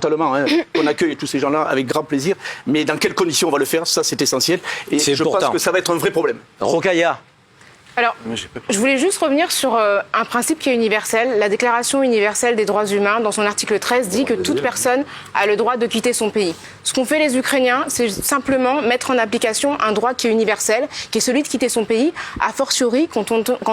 totalement qu'on accueille tous ces gens-là avec grand plaisir. Mais dans quelles conditions on va le faire, ça c'est essentiel. Et je pense que ça va être un vrai problème. Rokhaya. Alors, je voulais juste revenir sur un principe qui est universel. La Déclaration universelle des droits humains, dans son article 13, dit que toute personne a le droit de quitter son pays. Ce qu'ont fait les Ukrainiens, c'est simplement mettre en application un droit qui est universel, qui est celui de quitter son pays, a fortiori quand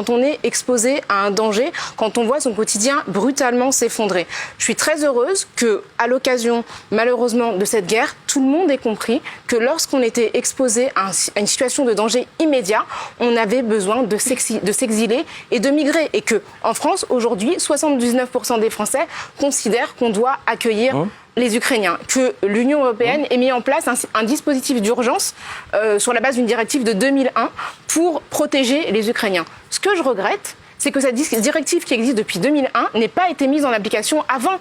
on est exposé à un danger, quand on voit son quotidien brutalement s'effondrer. Je suis très heureuse qu'à l'occasion, malheureusement, de cette guerre, tout le monde ait compris que lorsqu'on était exposé à une situation de danger immédiat, on avait besoin de s'exiler et de migrer. Et qu'en France, aujourd'hui, 79% des Français considèrent qu'on doit accueillir les Ukrainiens. Que l'Union européenne ait mis en place un dispositif d'urgence sur la base d'une directive de 2001 pour protéger les Ukrainiens. Ce que je regrette, c'est que cette directive qui existe depuis 2001 n'ait pas été mise en application avant.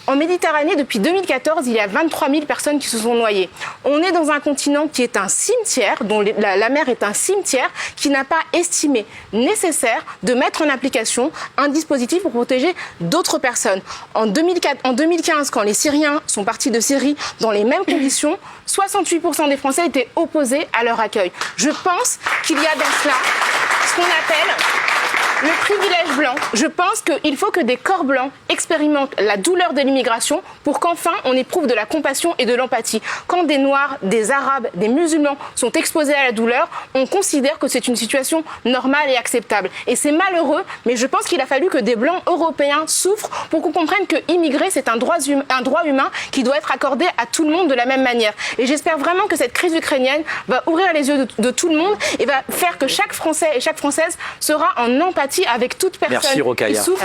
En Méditerranée, depuis 2014, il y a 23 000 personnes qui se sont noyées. On est dans un continent qui est un cimetière, dont la mer est un cimetière, qui n'a pas estimé nécessaire de mettre en application un dispositif pour protéger d'autres personnes. En 2015, quand les Syriens sont partis de Syrie dans les mêmes conditions, 68% des Français étaient opposés à leur accueil. Je pense qu'il y a dans cela ce qu'on appelle le privilège blanc. Je pense qu'il faut que des corps blancs expérimentent la douleur de l'immigration pour qu'enfin on éprouve de la compassion et de l'empathie. Quand des Noirs, des Arabes, des musulmans sont exposés à la douleur, on considère que c'est une situation normale et acceptable. Et c'est malheureux, mais je pense qu'il a fallu que des Blancs européens souffrent pour qu'on comprenne que immigrer, c'est un droit humain qui doit être accordé à tout le monde de la même manière. Et j'espère vraiment que cette crise ukrainienne va ouvrir les yeux de tout le monde et va faire que chaque Français et chaque Française sera en empathie avec toute personne qui souffre.